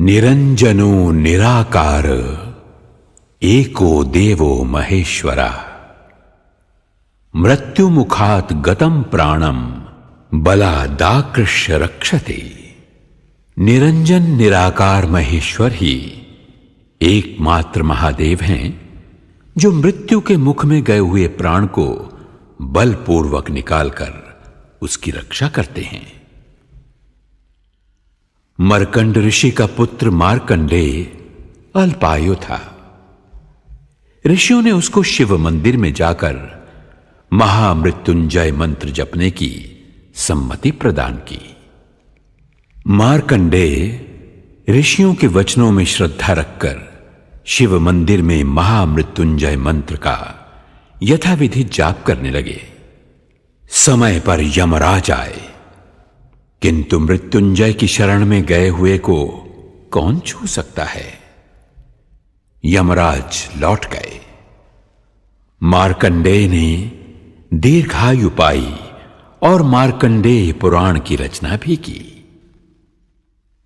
निरंजनो निराकार एको देवो महेश्वरा मृत्युमुखात् गतं प्राणम बलादाकृष्य रक्षते। निरंजन निराकार महेश्वर ही एकमात्र महादेव हैं जो मृत्यु के मुख में गए हुए प्राण को बलपूर्वक निकालकर उसकी रक्षा करते हैं। मर्कंड ऋषि का पुत्र मार्कंडेय अल्पायु था। ऋषियों ने उसको शिव मंदिर में जाकर महामृत्युंजय मंत्र जपने की सम्मति प्रदान की। मार्कंडेय ऋषियों के वचनों में श्रद्धा रखकर शिव मंदिर में महामृत्युंजय मंत्र का यथाविधि जाप करने लगे। समय पर यमराज आए, किंतु मृत्युंजय की शरण में गए हुए को कौन छू सकता है। यमराज लौट गए। मार्कंडेय ने दीर्घायु पाई और मार्कंडेय पुराण की रचना भी की।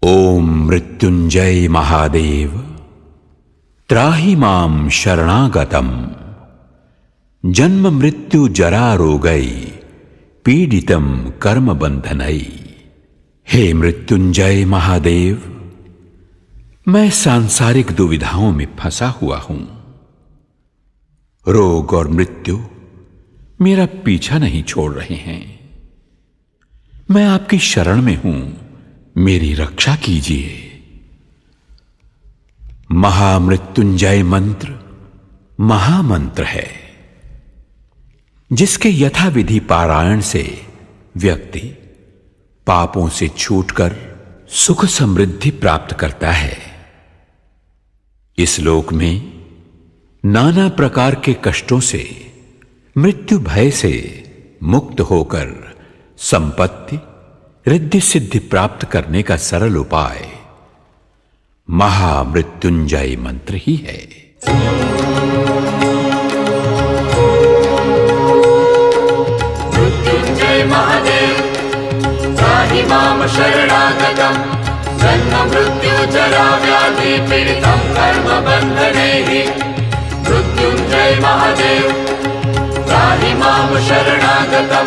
ओम मृत्युंजय महादेव त्राहि मां शरणागतम जन्म मृत्यु जरा रोगै पीडितम कर्म बंधनै। हे मृत्युंजय महादेव, मैं सांसारिक दुविधाओं में फंसा हुआ हूं। रोग और मृत्यु मेरा पीछा नहीं छोड़ रहे हैं। मैं आपकी शरण में हूं, मेरी रक्षा कीजिए। महामृत्युंजय मंत्र महामंत्र है, जिसके यथाविधि पारायण से व्यक्ति पापों से छूटकर सुख समृद्धि प्राप्त करता है। इस लोक में नाना प्रकार के कष्टों से, मृत्यु भय से मुक्त होकर संपत्ति रिद्धि सिद्धि प्राप्त करने का सरल उपाय महामृत्युंजय मंत्र ही है। मृत्युंजय महादेव त्राहि मां शरणागतं जन्म मृत्यु जरा व्याधि पीडितं कर्म बन्धनैः। मृत्युंजय महादेव त्राहि मां शरणागतं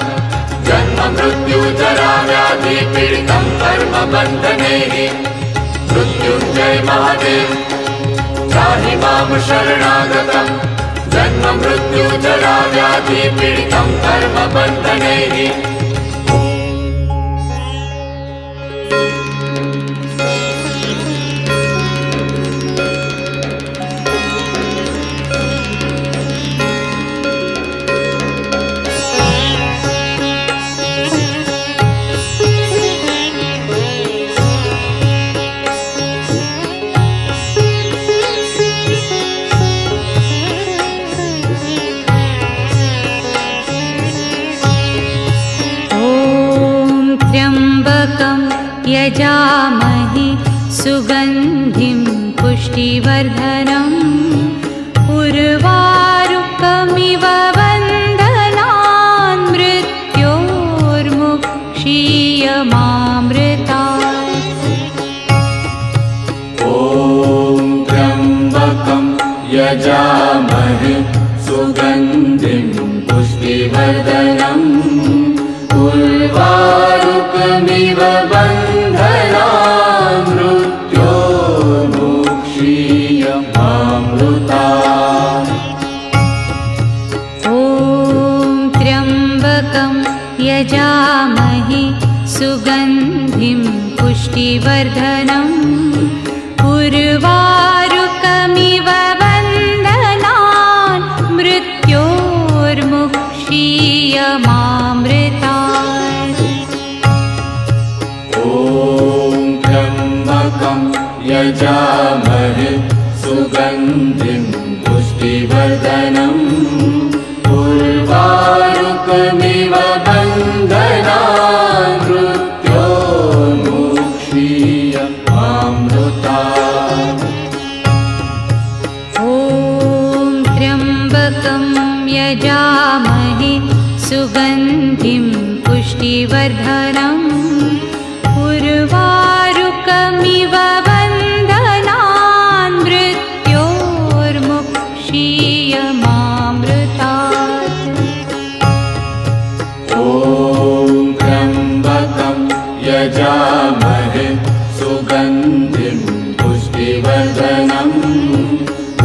जन्म मृत्यु जरा व्याधि पीडितं कर्म बन्धनैः। मृत्युंजय महादेव त्राहि मां शरणागतं जन्म मृत्यु जरा व्याधि पीडितं कर्म बन्धनैः। यजामहे सुगन्धिं पुष्टिवर्धनम् उर्वारुकमिव बन्धनान् मृत्योर्मुक्षीयमामृतात्। ॐ त्र्यम्बकं यजामहे सुगन्धिं पुष्टिवर्धनम् उर्वारुकमिव बन्धनान् मृत्योर्मुक्षीयमामृतात्। ॐ त्र्यम्बकं यजामहे सुगन्धिं पुष्टिवर्धनम् उर्वारुकमिव बन्धनान् मृत्योर्मुक्षीयमामृतात्। ॐ त्र्यम्बकं यजामहे सुगन्धिं पुष्टिवर्धनम् उर्वारुकमिव बन्धनान् मृत्योर्मुक्षीयमामृतात्। ॐ त्र्यम्बकं यजामहे सुगन्धिं पुष्टिवर्धनम् उर्वारुकमिव बन्धनान् सुगन्धिं पुष्टिवर्धनम्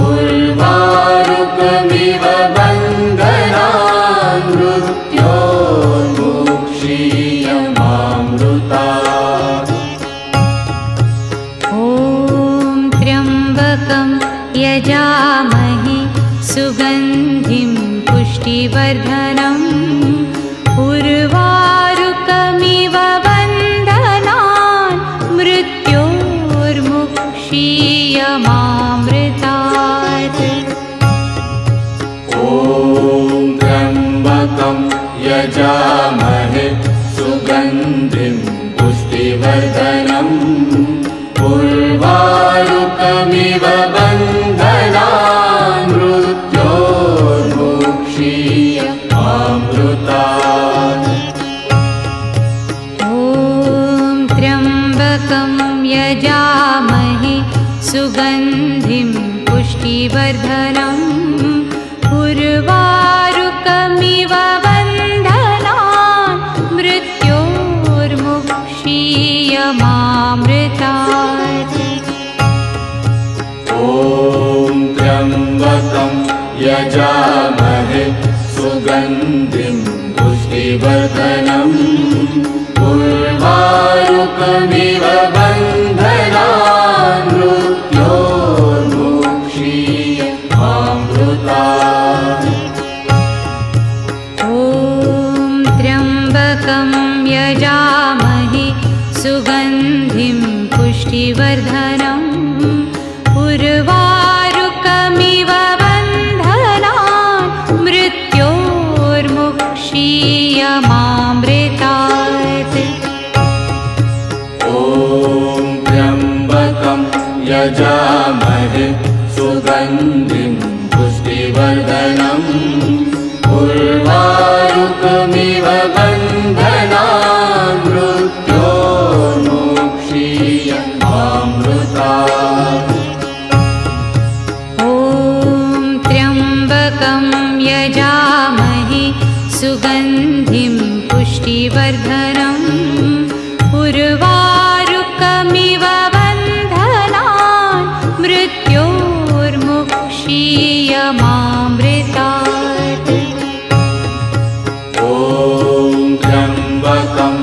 उर्वारुकमिव बन्धनान् मृत्योर्मुक्षीयमामृतात्। ॐ त्र्यम्बकं यजामहे सुगन्धिं पुष्टिवर्धनम् उर्वारुकमिव बन्धनान् मृत्योर्मुक्षीयमामृतात्। ॐ त्र्यम्बकं यजामहे सुगन्धिं पुष्टिवर्धनम् उर्वारुकमिव बन्धनान् मृत्योर्मुक्षीयमामृतात्। ॐ त्र्यम्बकं यजामहे सुगन्धिं पुष्टिवर्धनम् उर्वारुकमिव बन्धनान् मृत्योर्मुक्षीयमामृतात्। ॐ त्र्यम्बकं यजामहे सुगन्धिं पुष्टिवर्धनम् उर्वारुकमिव बन्धनान् मृत्योर्मुक्षीयमामृतात्। ॐ त्र्यम्बकं यजामहे सुगन्धिं पुष्टिवर्धनम् उर्वारुकमिव बन्धनान् मृत्योर्मुक्षीयमामृतात्। ॐ त्र्यम्बकं यजामहे सुगन्धिं पुष्टिवर्धनम् उर्वारुकमिव बन्धनान् मृत्योर्मुक्षीयमामृतात्। ॐ त्र्यम्बकं यजामहे सुगन्धिं पुष्टिवर्धनम् उर्वारुकमिव बन्धनान् मृत्योर्मुक्षीयमामृतात्। ॐ त्र्यम्बकं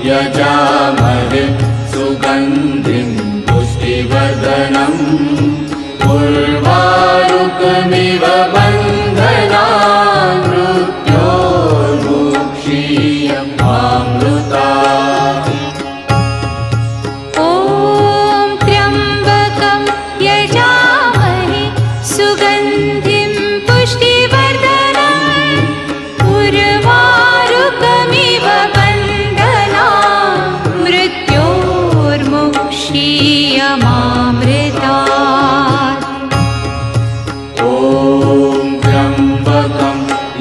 यजामहे सुगन्धिं पुष्टिवर्धनम् उर्वारुकमिव बन्धनान् मृत्योर्मुक्षीयमामृतात्। ॐ त्र्यम्बकं यजामहे सुगन्धिं पुष्टिवर्धनम् उर्वारुकमिव बन्धनान् मृत्योर्मुक्षीयमामृतात्। ॐ त्र्यम्बकं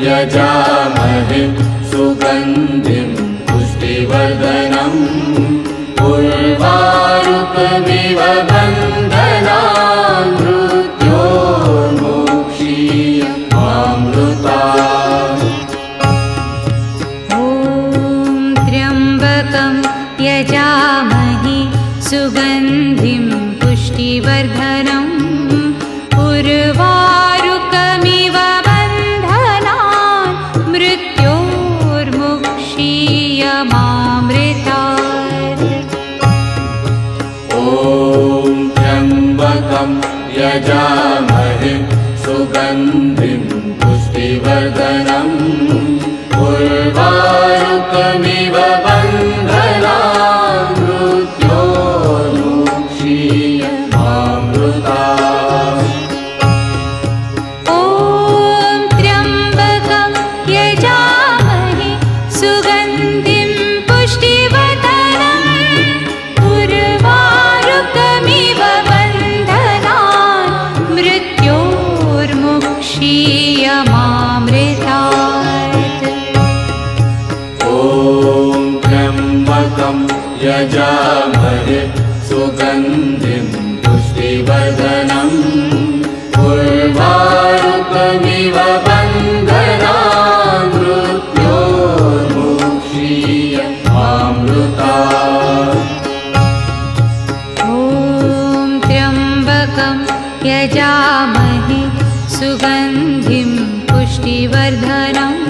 यजामहे सुगन्धिं पुष्टिवर्धनम् उर्वारुकमिव बन्धनान् मृत्योर्मुक्षीयमामृतात्। ॐ त्र्यम्बकं यजामहे सुगन्धिं पुष्टिवर्धनम् उर्वारुकमिव बन्धनान् मृत्योर्मुक्षीयमामृतात्। ॐ त्र्यम्बकं यजामहे सुगन्धिं पुष्टिवर्धनम् उर्वारुकमिव बन्धनान् मृत्योर्मुक्षीयमामृतात्। ॐ त्र्यम्बकं यजामहे सुगन्धिं पुष्टिवर्धनम् उर्वारुकमिव बन्धनान् मृत्योर्मुक्षीयमामृतात्। ॐ त्र्यम्बकं यजामहे सुगन्धिं पुष्टिवर्धनम्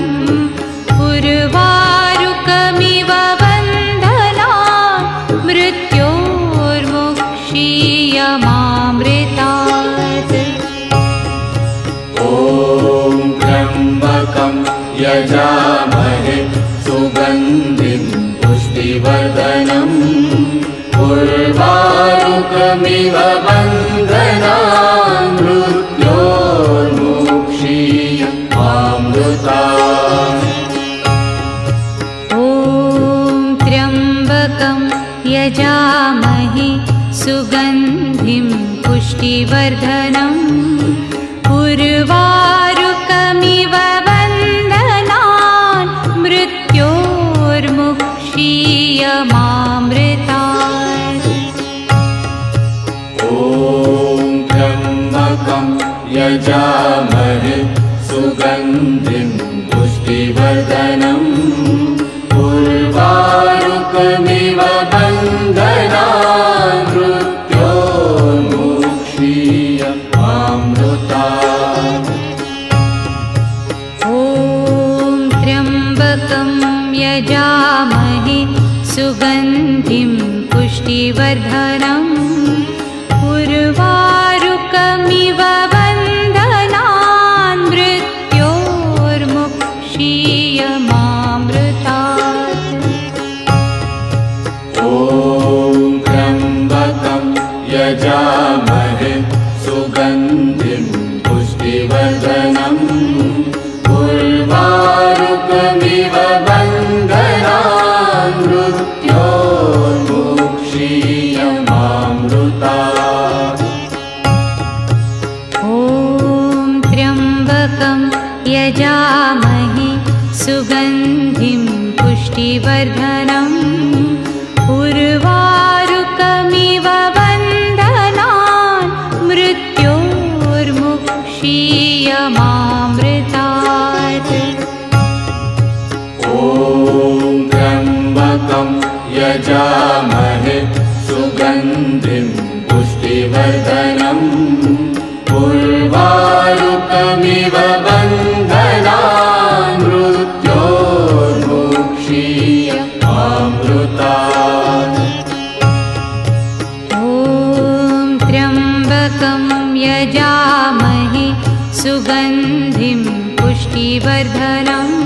उर्वारुकमिव बन्धनान् मृत्योर्मुक्षीयमामृतात्। ॐ त्र्यम्बकं यजामहे सुगन्धिं पुष्टिवर्धनम् उर्वारुकमिव बन्धनान् मृत्योर्मुक्षीयमामृतात्। ॐ त्र्यम्बकं यजामहे सुगन्धिं पुष्टिवर्धनम् उर्वारुकमिव बन्धनान् मृत्योर्मुक्षीयमामृतात्। ॐ त्र्यम्बकं यजामहे सुगन्धिं पुष्टिवर्धनम् उर्वारुकमिव बन्धनान् मृत्योर्मुक्षीयमामृतात्। ॐ त्र्यम्बकं यजामहे सुगन्धिं पुष्टिवर्धनम् उर्वारुकमिव बन्धनान् मृत्योर्मुक्षीयमामृतात्। ॐ त्र्यम्बकं यजामहे सुगन्धिं पुष्टिवर्धनम् उर्वारुकमिव बन्धनान् मृत्योर्मुक्षीयमामृतात्। ॐ त्र्यम्बकं यजामहे सुगन्धिं पुष्टिवर्धनम् उर्वारुकमिव बन्धनान् मृत्योर्मुक्षीयमामृतात्। ॐ त्र्यम्बकं यजामहे सुगन्धिं पुष्टिवर्धनम् उर्वारुकमिव बन्धनान् मृत्योर्मुक्षीयमामृतात्। ॐ त्र्यम्बकं यजामहे सुगन्धिं पुष्टिवर्धनम्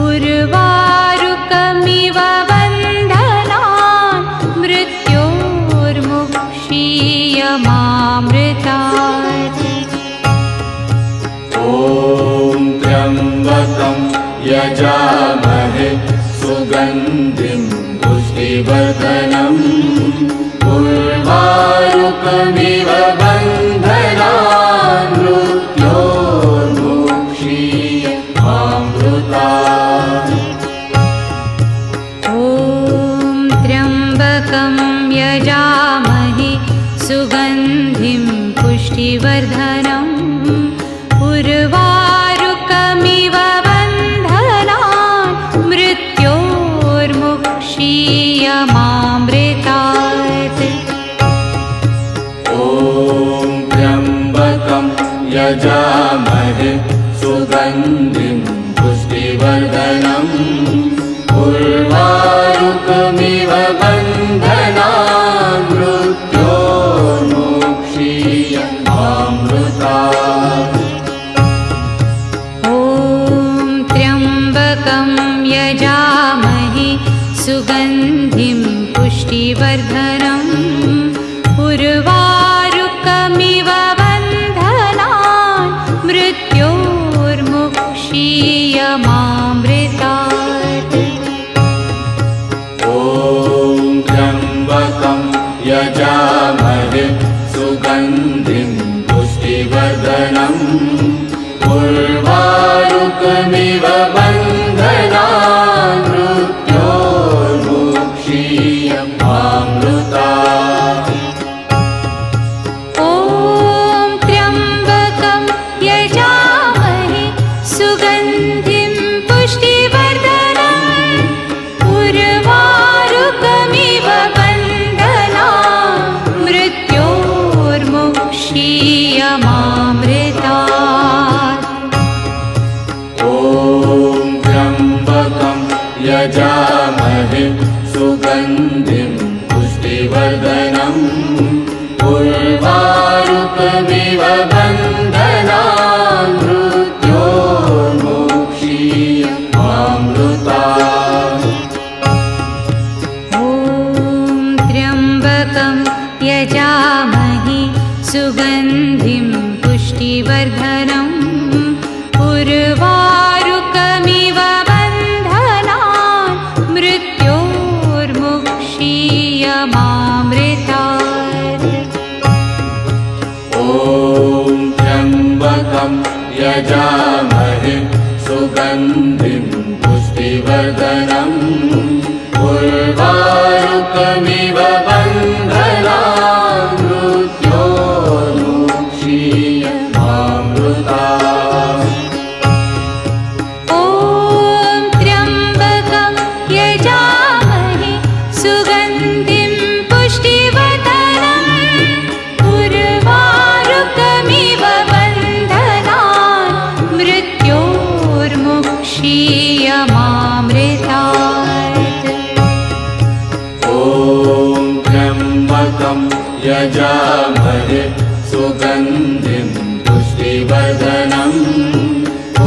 उर्वारुकमिव बन्धनान् मृत्योर्मुक्षीयमामृतात्। ॐ त्र्यम्बकं यजामहे सुगन्धिं पुष्टिवर्धनम् उर्वारुकमिव बन्धनान् मृत्योर्मुक्षीयमामृतात्। ॐ त्र्यम्बकं यजामहे सुगन्धिं पुष्टिवर्धनम् उर्वारुकमिव बन्धनान् मृत्योर्मुक्षीयमामृतात्। ॐ त्र्यम्बकं यजामहे सुगन्धिं पुष्टिवर्धनम् उर्वारुकमिव बन्धनान् मृत्योर्मुक्षीयमामृतात्। दुष्टिवर्धनम् बन्धनान् मृत्योर्मुक्षीयमामृतात्। ॐ त्र्यम्बकं यजामहे सुगन्धिं पुष्टिवर्धनम् उर्वारुकमिव बन्धनान् मृत्योर्मुक्षीयमामृतात्। ॐ त्र्यम्बकं यजामहे सुगन्धिं पुष्टिवर्धनम् उर्वारुकमिव बन्धनान् मृत्योर्मुक्षीयमामृतात्। ॐ त्र्यम्बकं यजामहे सुगन्धिं पुष्टिवर्धनम् उर्वारुकमिव बन्धनान् मृत्योर्मुक्षीयमामृतात्। ॐ त्र्यम्बकं यजामहे सुगन्धिं पुष्टिवर्धनम्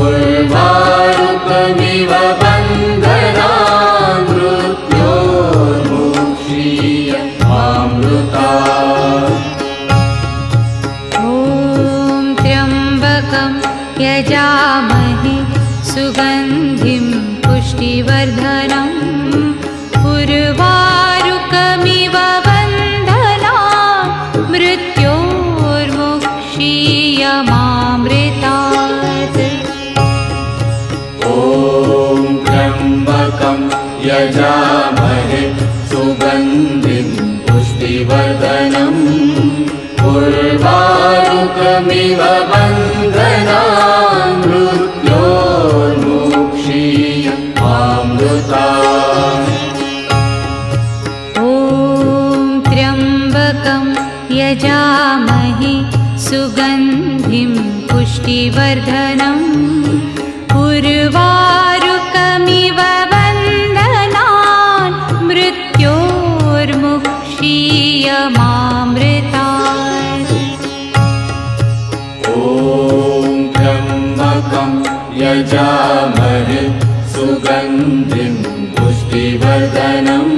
उर्वारुकमिव बन्धनान् मृत्योर्मुक्षीयमामृतात्। ॐ त्र्यम्बकं यजामहे सुगन्धिं पुष्टिवर्धनम् उर्वारुकमिव बन्धनान् मृत्योर्मुक्षीयमामृतात्। ॐ त्र्यम्बकं यजामहे सुगन्धिं पुष्टिवर्धनम् उर्वारुकमिव बन्धनान् मृत्योर्मुक्षीयमामृतात्। ॐ त्र्यम्बकं यजामहे सुगन्धिं पुष्टिवर्धनम् उर्वारुकमिव बन्धनान् मृत्योर्मुक्षीयमामृतात्। ॐ त्र्यम्बकं यजामहे सुगन्धिं पुष्टिवर्धनम्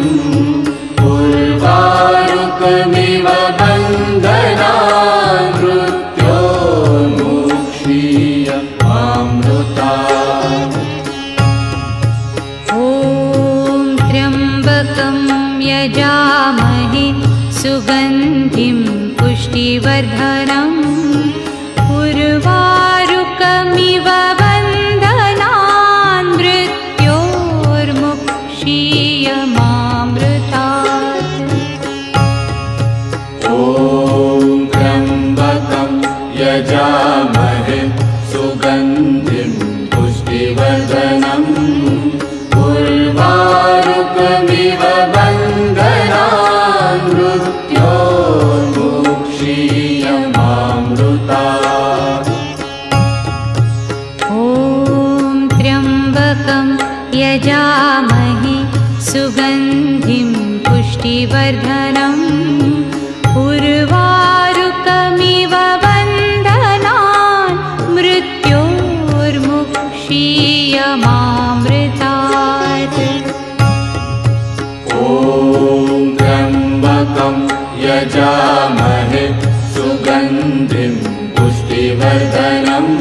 उर्वारुकमिव बन्धनान् मृत्योर्मुक्षीयमामृतात्। ॐ त्र्यम्बकं यजामहे सुगन्धिं पुष्टिवर्धनम् उर्वारुकमिव बन्धनान् मृत्योर्मुक्षीयमामृतात्। ॐ त्र्यम्बकं यजामहे सुगन्धिं पुष्टिवर्धनम् उर्वारुकमिव बन्धनान् मृत्योर्मुक्षीयमामृतात्। ॐ त्र्यम्बकं यजामहे सुगन्धिं पुष्टिवर्धनम् उर्वारुकमिव बन्धनान् मृत्योर्मुक्षीयमामृतात्। ॐ त्र्यम्बकं यजामहे सुगन्धिं पुष्टिवर्धनम्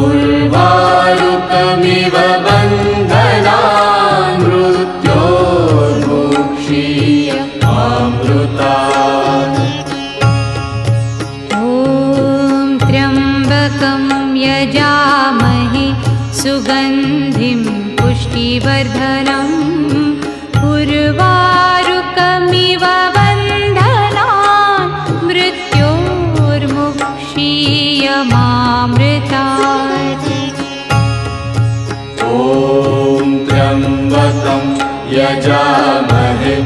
उर्वारुकमिव बन्धनान् मृत्योर्मुक्षीयमामृतात्। ॐ त्र्यम्बकं यजामहे सुगन्धिं पुष्टिवर्धनम् उर्वारुकमिव बन्धनान् मृत्योर्मुक्षीयमामृतात्। ॐ त्र्यम्बकं यजामहे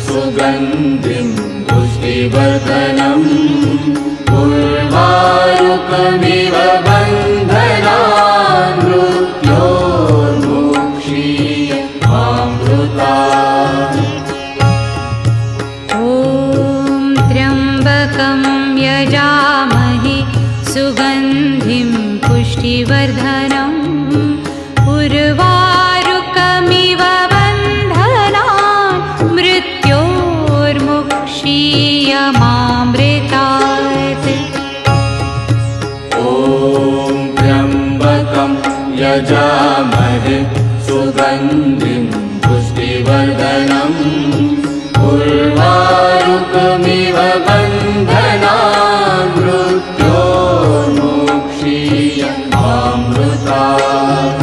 सुगन्धिं पुष्टिवर्धनम् उर्वारुकमिव बन्धनान् मृत्योर्मुक्षीयमामृतात्। ॐ त्र्यम्बकं यजामहे सुगन्धिं पुष्टिवर्धनम् उर्वारुकमिव बन्धनान् मृत्योर्मुक्षीयमामृतात् ॐ त्र्यम्बकं यजामहे सुगन्धिं पुष्टिवर्धनम् उर्वारुकमिव बन्धनान् मृत्योर्मुक्षीयमामृतात्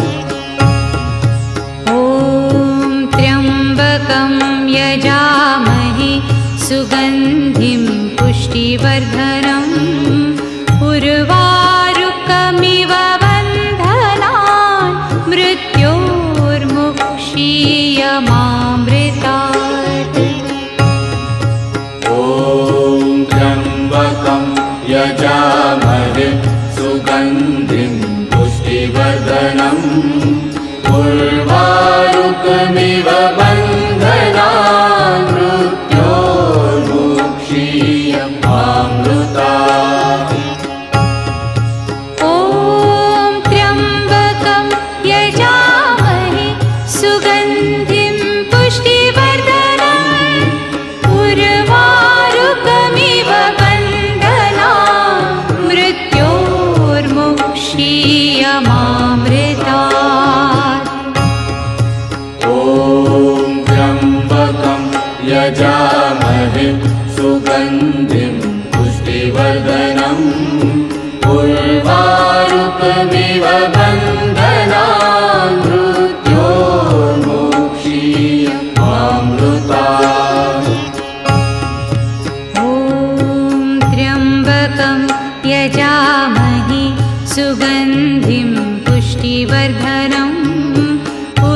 ॐ त्र्यम्बकं यजामहे सुगन्धिं पुष्टिवर्धनम् उर्वारुकमिव बन्धनान् मृत्योर्मुक्षीयमामृतात् ॐ त्र्यम्बकं यजामहे सुगन्धिं पुष्टिवर्धनम् उर्वारुकमिव बन्धनान् मृत्योर्मुक्षीयमामृतात् ॐ त्र्यम्बकं यजामहे सुगन्धिं पुष्टिवर्धनम् उर्वारुकमिव बन्धनान् मृत्योर्मुक्षीयमामृतात् ॐ त्र्यम्बकं यजामहे सुगन्धिं पुष्टिवर्धनम् उर्वारुकमिव बन्धनान् मृत्योर्मुक्षीयमामृतात् ॐ त्र्यम्बकं यजामहे सुगन्धिं पुष्टिवर्धनम्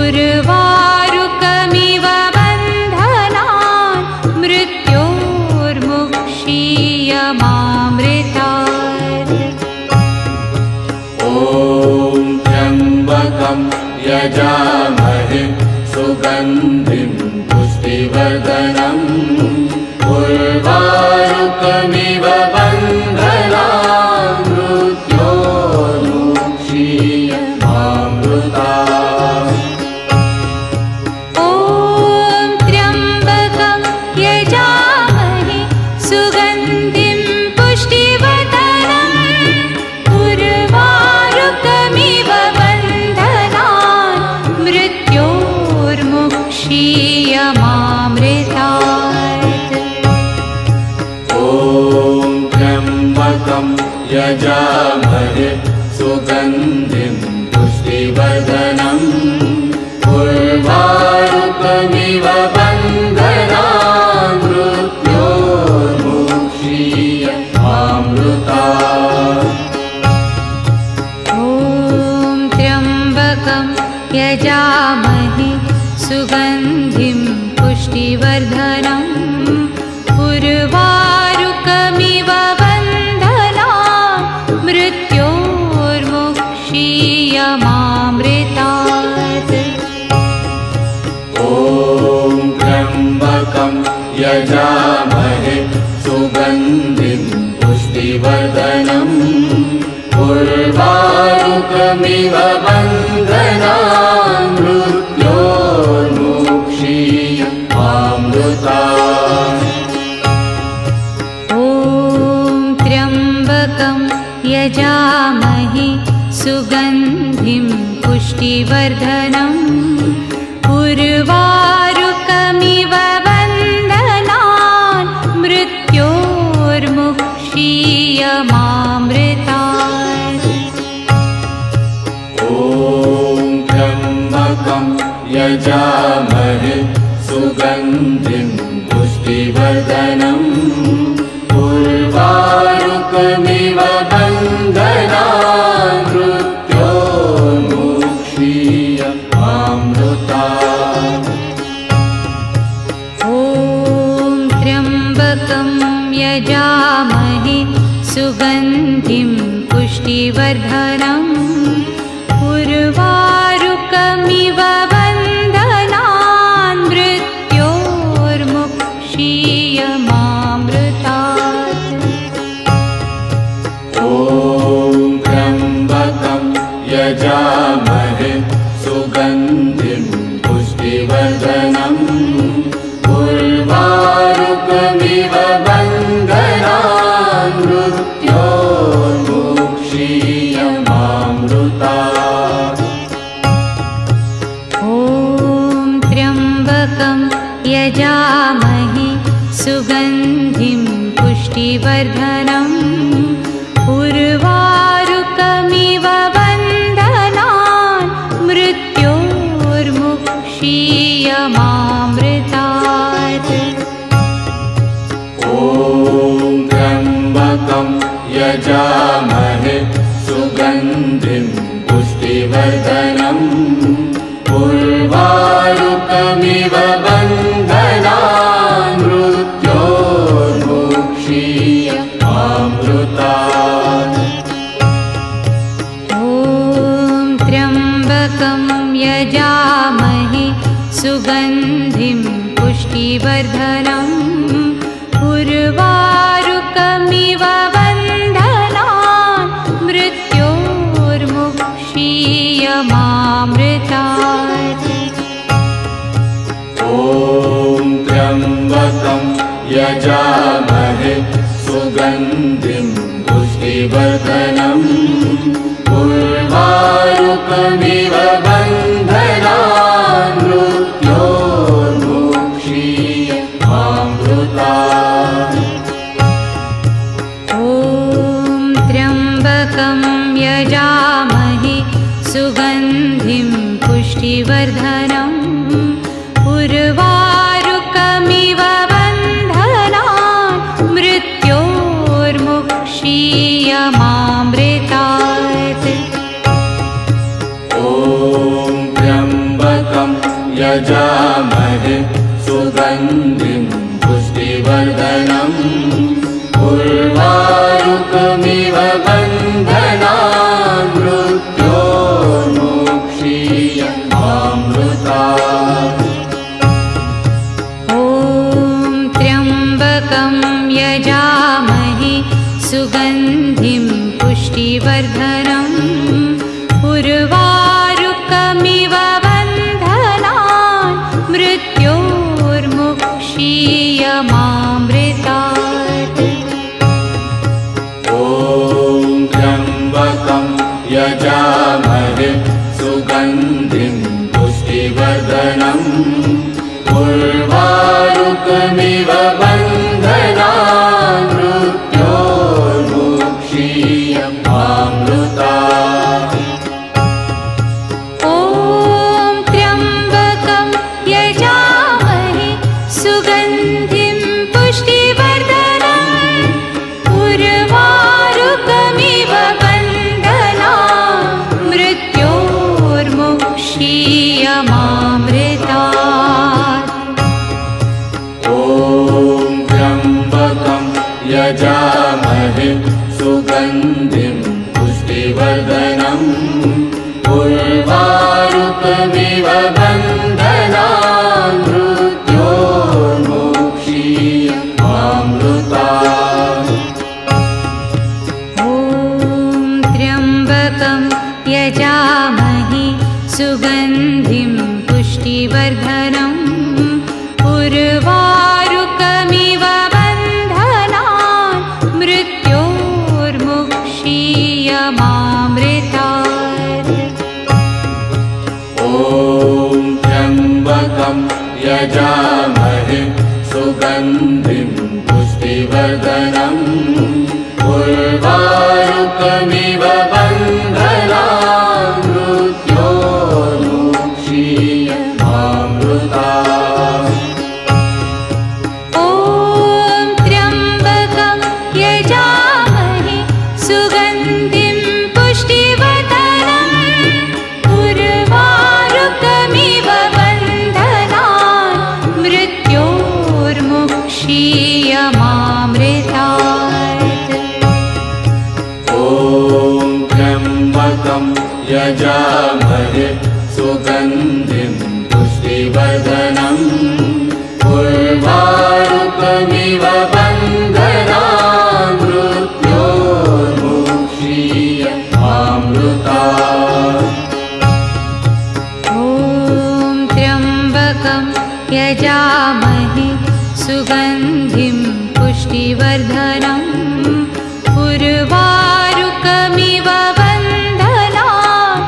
उर्वारुकमिव बन्धनान् मृत्योर्मुक्षीयमामृतात् ॐ त्र्यम्बकं यजामहे सुगन्धिं पुष्टिवर्धनम् उर्वारुकमिव बन्धनान् मृत्योर्मुक्षीयमामृतात् ॐ त्र्यम्बकं यजामहे सुगन्धिं पुष्टिवर्धनम् उर्वारुकमिव बन्धनान् मृत्योर्मुक्षीयमामृतात् ॐ त्र्यम्बकं यजामहे सुगन्धिं पुष्टिवर्धनम् उर्वारुकमिव बन्धनान् मृत्योर्मुक्षीयमामृतात् ॐ त्र्यम्बकं यजामहे सुगन्धिं पुष्टिवर्धनम् उर्वारुकमिव बन्धनान् मृत्योर्मुक्षीयमामृतात् ॐ त्र्यम्बकं यजामहे सुगन्धिं पुष्टिवर्धनम् उर्वारुकमिव बन्धनान् मृत्योर्मुक्षीयमामृतात् ॐ त्र्यम्बकं यजामहे सुगन्धिं पुष्टिवर्धनम् उर्वारुकमिव बन्धनान् मृत्योर्मुक्षीयमामृतात् ॐ त्र्यम्बकं यजामहे सुगन्धिं पुष्टिवर्धनम् उर्वारुकमिव बन्धनान् मृत्योर्मुक्षीयमामृतात् ॐ त्र्यम्बकं यजामहे सुगन्धिं पुष्टिवर्धनम् उर्वारुकमिव बन्धनान् मृत्योर्मुक्षीयमामृतात् ॐ पुष्टिवर्धनम् उर्वारुकमिव बन्धनान् मृत्योर्मुक्षीयमामृतात्। ॐ त्र्यम्बकं यजामहे सुगन्धिं पुष्टिवर्धनम् उर्वारुकमिव बन्धनान् मृत्योर्मुक्षीयमामृतात्। ॐ त्र्यम्बकं यजामहे सुगन्धिं पुष्टिवर्धनम् उर्वारुकमिव बन्धनान् मृत्योर्मुक्षीयमामृतात्। ॐ त्र्यम्बकं यजामहे सुगन्धिं पुष्टिवर्धनम् उर्वारुकमिव बन्धनान् मृत्योर्मुक्षीयमामृतात्। ॐ त्र्यम्बकं यजामहे सुगन्धिं पुष्टिवर्धनम् उर्वारुकमिव बन्धनान् मृत्योर्मुक्षीयमामृतात्। ॐ त्र्यम्बकं यजामहे सुगन्धिं पुष्टिवर्धनम् उर्वारुकमिव बन्धनान् मृत्योर्मुक्षीयमामृतात्। ॐ त्र्यम्बकं यजामहे सुगन्धिं पुष्टिवर्धनम् उर्वारुकमिव बन्धनान् मृत्योर्मुक्षीयमामृतात्। ॐ त्र्यम्बकं यजामहे सुगन्धिं पुष्टिवर्धनम् उर्वारुकमिव बन्धनान् मृत्योर्मुक्षीयमामृतात्। ॐ त्र्यम्बकं यजामहे सुगन्धिं पुष्टिवर्धनम् उर्वारुकमिव बन्धनान् मृत्योर्मुक्षीयमामृतात्। ॐ त्र्यम्बकं यजामहे सुगन्धिं पुष्टिवर्धनम् उर्वारुकमिव बन्धनान् मृत्योर्मुक्षीयमामृतात्। ॐ त्र्यम्बकं यजामहे सुगन्धिं पुष्टिवर्धनम् उर्वारुकमिव बन्धनान् मृत्योर्मुक्षीयमामृतात्। ॐ त्र्यम्बकं यजामहे सुगन्धिं पुष्टिवर्धनम् उर्वारुकमिव बन्धनान् मृत्योर्मुक्षीयमामृतात्। ॐ त्र्यम्बकं यजामहे सुगन्धिं पुष्टिवर्धनम् उर्वारुकमिव बन्धनान् मृत्योर्मुक्षीयमामृतात्। ॐ त्र्यम्बकं यजामहे सुगन्धिं पुष्टिवर्धनम् उर्वारुकमिव बन्धनान् मृत्योर्मुक्षीयमामृतात्। ॐ त्र्यम्बकं यजामहे सुगन्धिं पुष्टिवर्धनम् उर्वारुकमिव बन्धनान्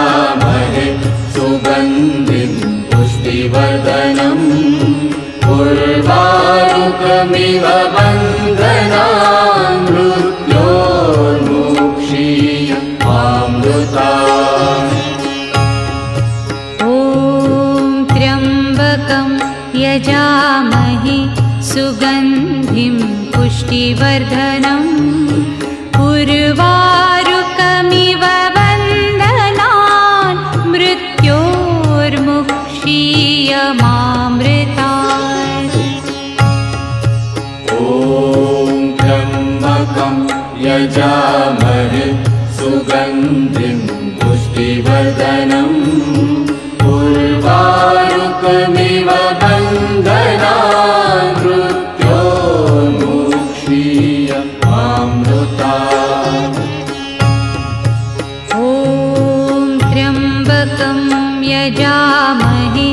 यजामहे सुगन्धिं पुष्टिवर्धनम् उर्वारुकमिव बन्धनान् मृत्योर्मुक्षीयमामृतात्। ॐ त्र्यम्बकं यजामहे सुगन्धिं पुष्टिवर्धनम् उर्वारुकमिव बन्धनान् मृत्योर्मुक्षीयमामृतात्। ॐ त्र्यम्बकं यजामहे सुगन्धिं पुष्टिवर्धनम् उर्वारुकमिव बन्धनान् मृत्योर्मुक्षीयमामृतात्। ॐ त्र्यम्बकं यजामहे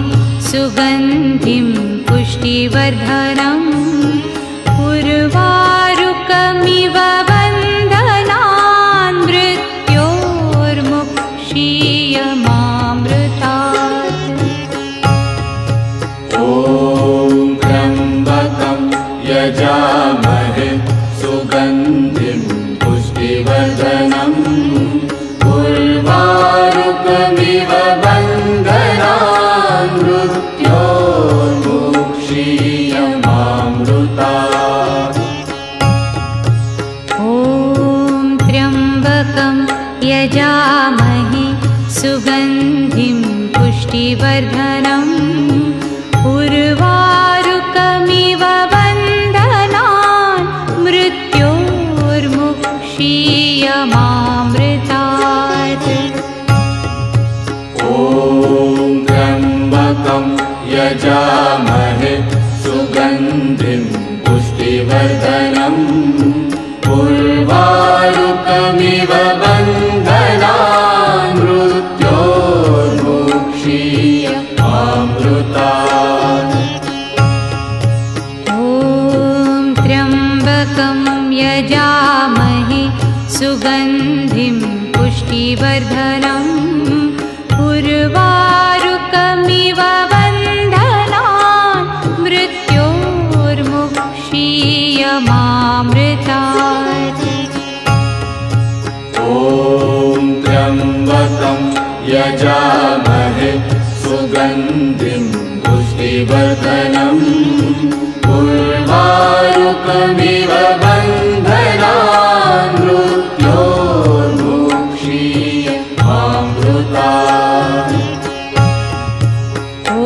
सुगन्धिं पुष्टिवर्धनम् उर्वारुकमिव बन्धनान् मृत्योर्मुक्षीयमामृतात्। ॐ त्र्यम्बकं यजामहे सुगन्धिं पुष्टिवर्धनम् उर्वारुकमिव बन्धनान् मृत्योर्मुक्षीयमामृतात्। ॐ त्र्यम्बकं यजामहे सुगन्धिं पुष्टिवर्धनम् उर्वारुकमिव बन्धनान् मृत्योर्मुक्षीयमामृतात्। ॐ त्र्यम्बकं यजामहे सुगन्धिं पुष्टिवर्धनम् उर्वारुकमिव बन्धनान् मृत्योर्मुक्षीयमामृतात्। ॐ त्र्यम्बकं यजामहे सुगन्धिं पुष्टिवर्धनम् उर्वारुकमिव बन्धनान् मृत्योर्मुक्षीयमामृतात्। ॐ त्र्यम्बकं यजामहे सुगन्धिं पुष्टिवर्धनम् उर्वारुकमिव बन्धनान् मृत्योर्मुक्षीयमामृतात्। ॐ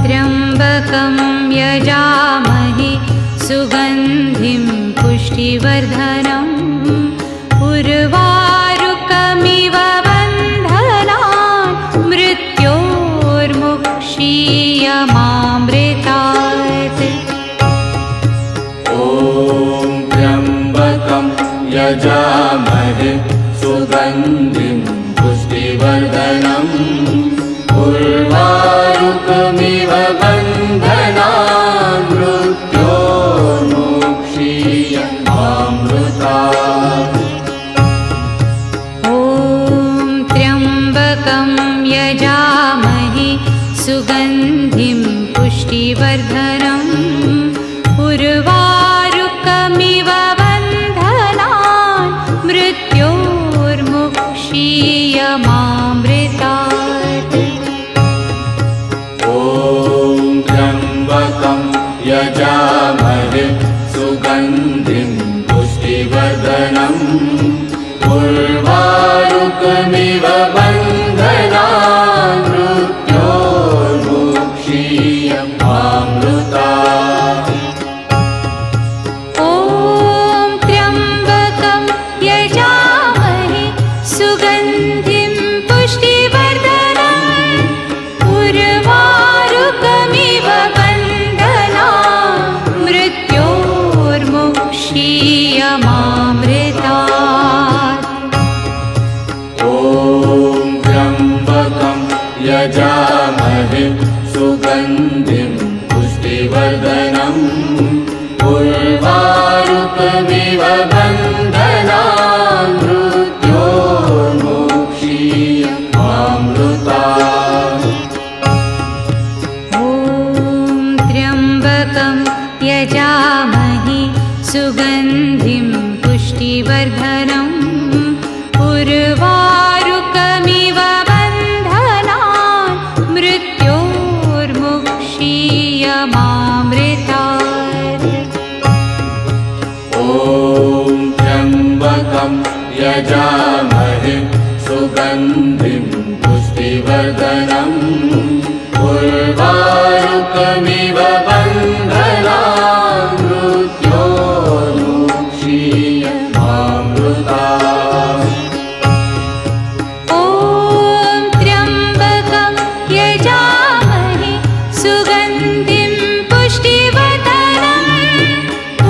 त्र्यम्बकं यजामहे सुगन्धिं पुष्टिवर्धनम् उर्वारुकमिव बन्धनान् मृत्योर्मुक्षीयमामृतात्। ॐ त्र्यम्बकं यजामहे सुगन्धिं पुष्टिवर्धनम् उर्वारुकमिव बन्धनान् मृत्योर्मुक्षीयमामृतात्। ॐ त्र्यम्बकं यजामहे सुगन्धिं पुष्टिवर्धनम् उर्वारुकमिव बन्धनान् मृत्योर्मुक्षीयमामृतात्। ॐ त्र्यम्बकं यजामहे सुगन्धिं पुष्टिवर्धनम् उर्वारुकमिव बन्धनान् मृत्योर्मुक्षीयमामृतात्। यजामहे सुगन्धिं पुष्टिवर्धनम् उर्वारुकमिव बन्धनान् मृत्योर्मुक्षीयमामृतात्। ॐ त्र्यम्बकं यजामहे सुगन्धिं पुष्टिवर्धनम्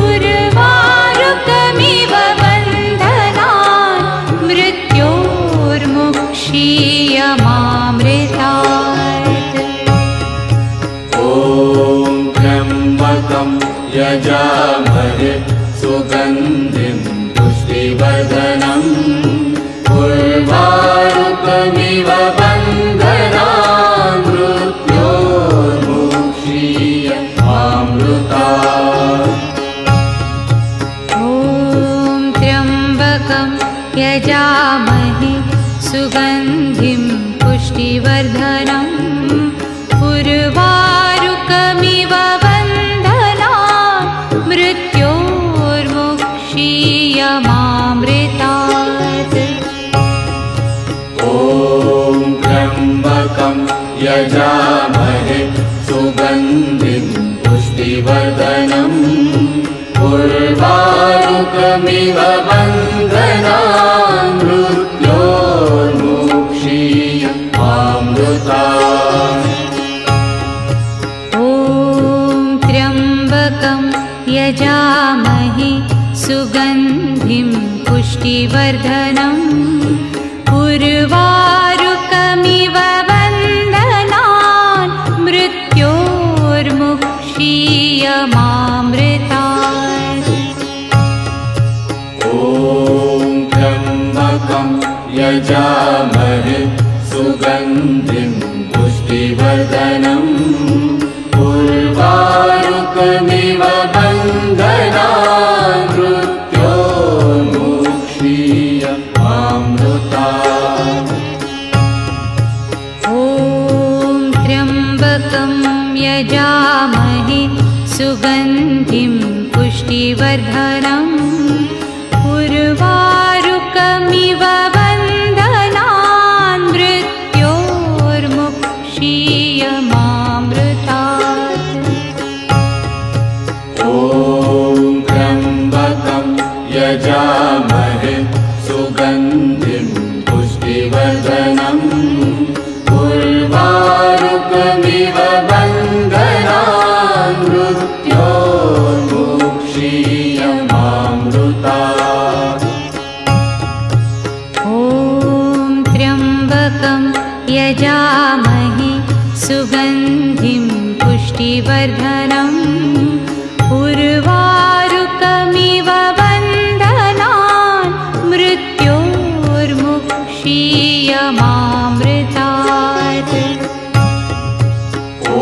उर्वारुकमिव बन्धनान् मृत्योर्मुक्षीयमामृतात्। ॐ त्र्यम्बकं यजामहे सुगन्धिं पुष्टिवर्धनम् उर्वारुकमिव बन्धनान् मृत्योर्मुक्षीयमामृतात्। ॐ त्र्यम्बकं यजामहे सुगन्धिं पुष्टिवर्धनम् उर्वारुकमिव बन्धनान् मृत्योर्मुक्षीयमामृतात्। ॐ त्र्यम्बकं यजामहे सुगन्धिं पुष्टिवर्धनम् उर्वारुकमिव बन्धनान् मृत्योर्मुक्षीयमामृतात्। ॐ त्र्यम्बकं यजामहे सुगन्धिं पुष्टिवर्धनम् उर्वारुकमिव बन्धनान् मृत्योर्मुक्षीयमामृतात्। ॐ त्र्यम्बकं यजामहे सुगन्धिं पुष्टिवर्धनम् उर्वारुकमिव बन्धनान् मृत्योर्मुक्षीयमामृतात्। ॐ त्र्यम्बकं यजामहे सुगन्धिं पुष्टिवर्धनम् उर्वारुकमिव बन्धनान् मृत्योर्मुक्षीयमामृतात्। ॐ त्र्यम्बकं यजामहे सुगन्धिं पुष्टिवर्धनम् उर्वारुकमिव बन्धनान् मृत्योर्मुक्षीयमामृतात्। ॐ त्र्यम्बकं यजामहे सुगन्धिं पुष्टिवर्धनम् उर्वारुकमिव बन्धनान् मृत्योर्मुक्षीयमामृतात्। ॐ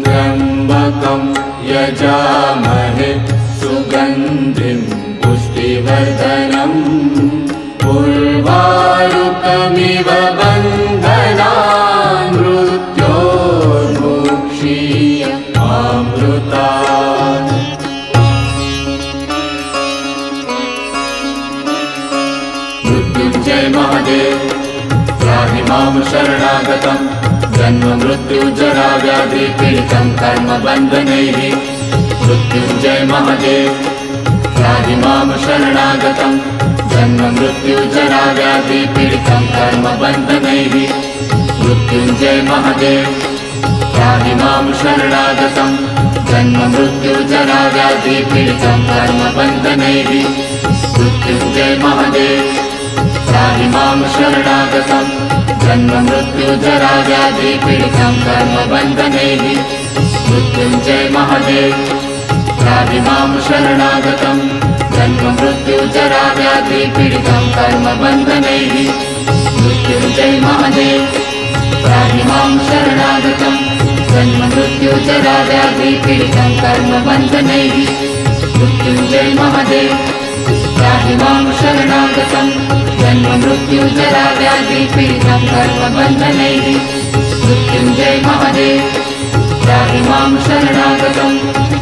त्र्यम्बकं यजामहे सुगन्धिं पुष्टिवर्धनम् उर्वारुकमिव बन्धनान् मृत्योर्मुक्षीयमामृतात्। मृत्युञ्जय महादेव त्राहि मां शरणागतं जन्म मृत्युजरा व्याधि पीडितं कर्मबन्धनैः। मृत्युञ्जय महादेव त्राहि मां शरणागतं जन्म मृत्युजरा व्याधि पीडितं कर्मबन्धनैः। मृत्युञ्जय महादेव त्राहि मां शरणागतं जन्म मृत्युजरा व्याधि पीडितं कर्मबन्धनैः। मृत्युञ्जय महादेव त्राहि मां शरणागतं जन्म मृत्युजरा व्याधि पीडितं कर्मबन्धनैः। मृत्युञ्जय महादेव त्राहि मां शरणागतं जन्म मृत्युजरा व्याधि पीडितं कर्मबन्धनैः। मृत्युञ्जय महादेव त्राहि मां शरणागतं जन्म मृत्युजरा व्याधि पीडितं कर्मबन्धनैः। मृत्युञ्जय महादेव त्राहि मां शरणागतं जन्म मृत्युजरा व्याधि पीडितं कर्मबन्धनैः। मृत्युञ्जय महादेव त्राहि मां शरणागतं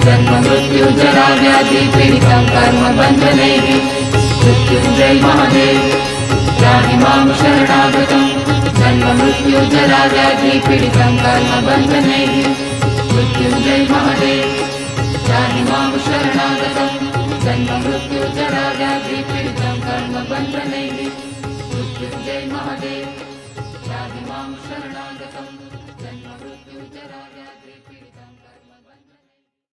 जन्म मृत्युजरा व्याधि पीडितं कर्मबन्धनैः। मृत्युंजय महादेव त्राहि मां शरणागतं जन्ममृत्युजराव्याधिपीडितं कर्मबन्धनैः मृत्युंजय महादेव त्राहि मां शरणागतं जन्ममृत्युजराव्याधिपीडितं कर्मबन्धनैः मृत्युंजय महादेव त्राहि मां शरणागतं जन्ममृत्युजराव्याधिपीडितं